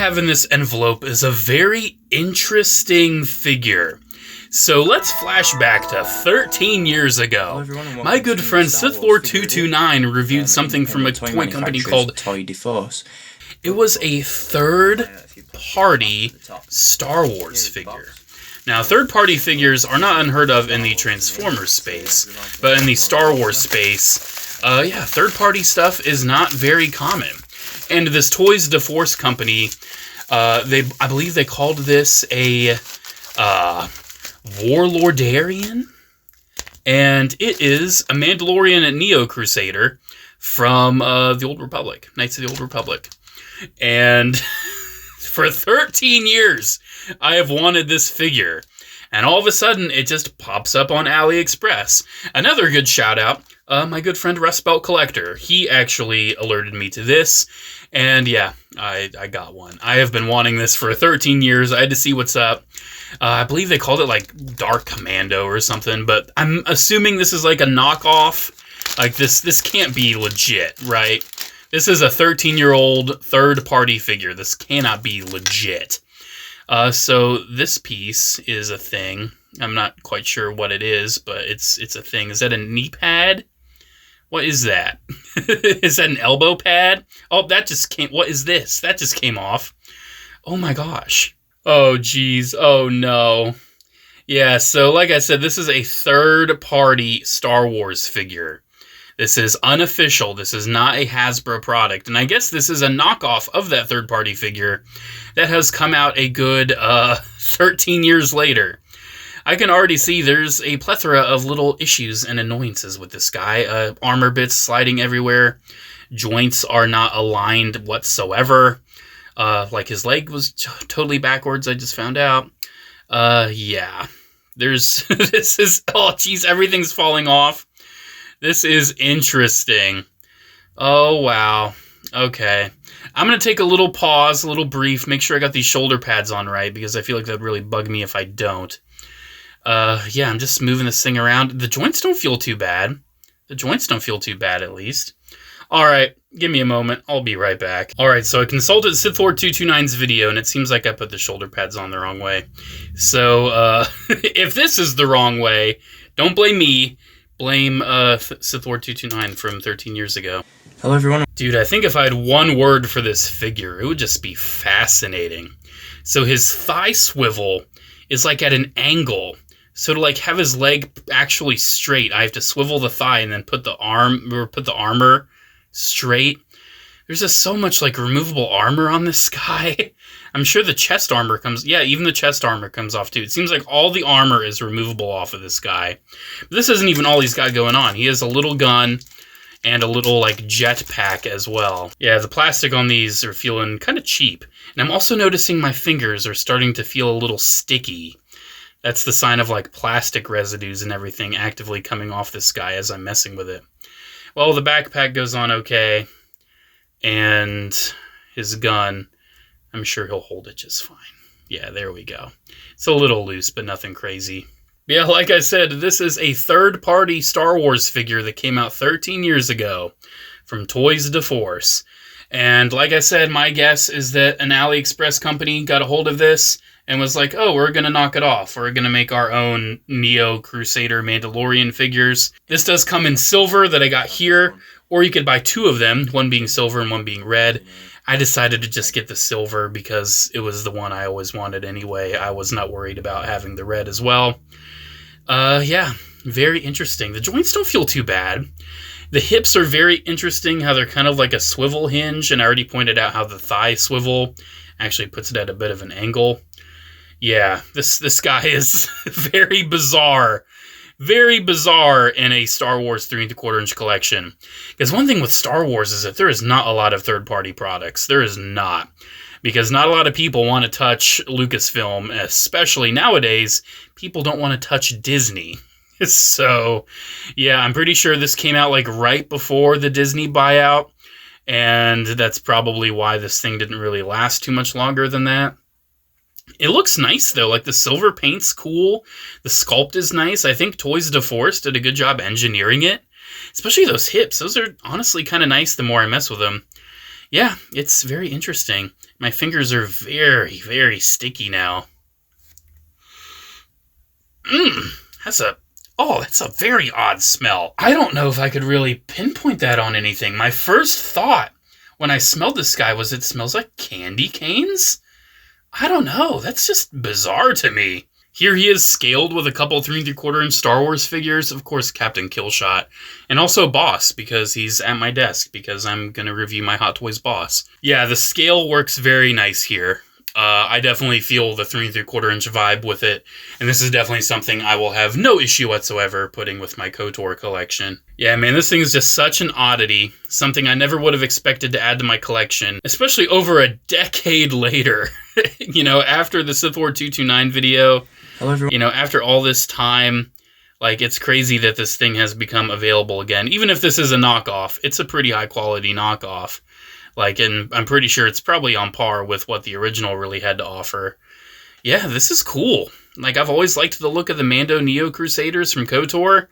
have in this envelope is a very interesting figure. So let's flash back to 13 years ago. My good friend SithLord229 reviewed something from a toy company called Toy de Force. It was a third-party Star Wars figure. Now, third-party figures are not unheard of in the Transformers space, but in the Star Wars space, yeah, third-party stuff is not very common. And this Toys de Force company, I believe they called this a Warlordarian, and it is a Mandalorian and Neo Crusader from the Old Republic, Knights of the Old Republic. And for 13 years, I have wanted this figure, and all of a sudden, it just pops up on AliExpress. Another good shout out, my good friend Rust Belt Collector. He actually alerted me to this, and yeah, I got one. I have been wanting this for 13 years. I had to see what's up. I believe they called it like Dark Commando or something, but I'm assuming this is like a knockoff. Like this can't be legit, right? This is a 13-year-old third-party figure. This cannot be legit. So this piece is a thing. I'm not quite sure what it is, but it's a thing. Is that a knee pad? What is that? Is that an elbow pad? Oh, that just came... What is this? That just came off. Oh my gosh. Oh, geez. Oh, no. Yeah, so like I said, this is a third-party Star Wars figure. This is unofficial. This is not a Hasbro product. And I guess this is a knockoff of that third-party figure that has come out a good 13 years later. I can already see there's a plethora of little issues and annoyances with this guy. Armor bits sliding everywhere. Joints are not aligned whatsoever. Like his leg was totally backwards, I just found out. Yeah. This is, oh geez, everything's falling off. This is interesting. Oh, wow. Okay. I'm going to take a little pause, a little brief, make sure I got these shoulder pads on right, because I feel like that would really bug me if I don't. Yeah, I'm just moving this thing around. The joints don't feel too bad. The joints don't feel too bad, at least. All right, give me a moment. I'll be right back. All right, so I consulted SithLord229's video, and it seems like I put the shoulder pads on the wrong way. So, if this is the wrong way, don't blame me. Blame SithLord229 from 13 years ago. Hello, everyone. Dude, I think if I had one word for this figure, it would just be fascinating. So his thigh swivel is like at an angle. So to like have his leg actually straight, I have to swivel the thigh and then put the armor straight. There's just so much like removable armor on this guy. I'm sure the chest armor comes... Yeah, even the chest armor comes off too. It seems like all the armor is removable off of this guy. But this isn't even all he's got going on. He has a little gun and a little like jetpack as well. Yeah, the plastic on these are feeling kind of cheap. And I'm also noticing my fingers are starting to feel a little sticky. That's the sign of like plastic residues and everything actively coming off this guy as I'm messing with it. Well, the backpack goes on okay. And his gun, I'm sure he'll hold it just fine. Yeah, there we go. It's a little loose, but nothing crazy. Yeah, like I said, this is a third-party Star Wars figure that came out 13 years ago from Toys de Force. And like I said, my guess is that an AliExpress company got a hold of this and was like, oh, we're going to knock it off. We're going to make our own Neo Crusader Mandalorian figures. This does come in silver that I got here, or you could buy two of them, one being silver and one being red. I decided to just get the silver because it was the one I always wanted anyway. I was not worried about having the red as well. Yeah, very interesting. The joints don't feel too bad. The hips are very interesting, how they're kind of like a swivel hinge, and I already pointed out how the thigh swivel actually puts it at a bit of an angle. Yeah, this guy is very bizarre. Very bizarre in a Star Wars 3 3/4 inch collection. Because one thing with Star Wars is that there is not a lot of third-party products. There is not. Because not a lot of people want to touch Lucasfilm, especially nowadays. People don't want to touch Disney. So, yeah, I'm pretty sure this came out like right before the Disney buyout. And that's probably why this thing didn't really last too much longer than that. It looks nice, though. Like, the silver paint's cool. The sculpt is nice. I think Toys de Force did a good job engineering it. Especially those hips. Those are honestly kind of nice the more I mess with them. Yeah, it's very interesting. My fingers are very, very sticky now. That's a very odd smell. I don't know if I could really pinpoint that on anything. My first thought when I smelled this guy was it smells like candy canes? I don't know. That's just bizarre to me. Here he is scaled with a couple 3 3/4 inch Star Wars figures. Of course, Captain Killshot. And also Boss, because he's at my desk, because I'm going to review my Hot Toys Boss. Yeah, the scale works very nice here. I definitely feel the 3 3/4 inch vibe with it. And this is definitely something I will have no issue whatsoever putting with my KOTOR collection. Yeah, man, this thing is just such an oddity. Something I never would have expected to add to my collection, especially over a decade later. You know, after the Sith Lord 229 video. Hello, everyone. You know, after all this time, like, it's crazy that this thing has become available again. Even if this is a knockoff, it's a pretty high-quality knockoff. Like, and I'm pretty sure it's probably on par with what the original really had to offer. Yeah, this is cool. Like, I've always liked the look of the Mando Neo Crusaders from KOTOR,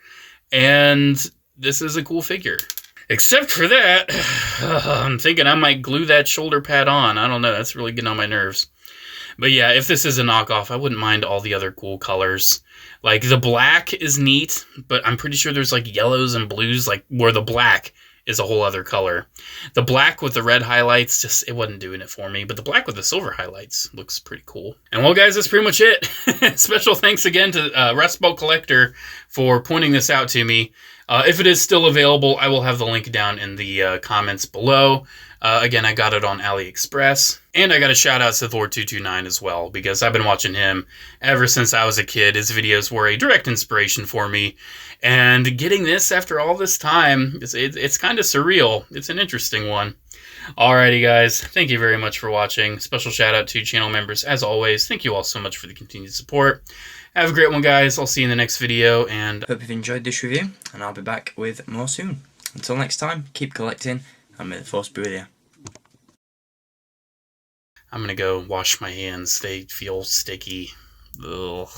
and this is a cool figure. Except for that, I'm thinking I might glue that shoulder pad on. I don't know, that's really getting on my nerves. But yeah, if this is a knockoff, I wouldn't mind all the other cool colors. Like, the black is neat, but I'm pretty sure there's, like, yellows and blues, like, where the black is a whole other color. The black with the red highlights, just, it wasn't doing it for me. But the black with the silver highlights looks pretty cool. And well, guys, that's pretty much it. Special thanks again to Rust Belt Collector for pointing this out to me. If it is still available, I will have the link down in the comments below. Again, I got it on AliExpress. And I got a shout out to Sith Lord 229 as well, because I've been watching him ever since I was a kid. His videos were a direct inspiration for me. And getting this after all this time, it's kind of surreal. It's an interesting one. Alrighty, guys. Thank you very much for watching. Special shout out to channel members, as always. Thank you all so much for the continued support. Have a great one, guys. I'll see you in the next video. And Hope you've enjoyed this review, and I'll be back with more soon. Until next time, keep collecting, and may the Force be with you. I'm going to go wash my hands. They feel sticky. Ugh.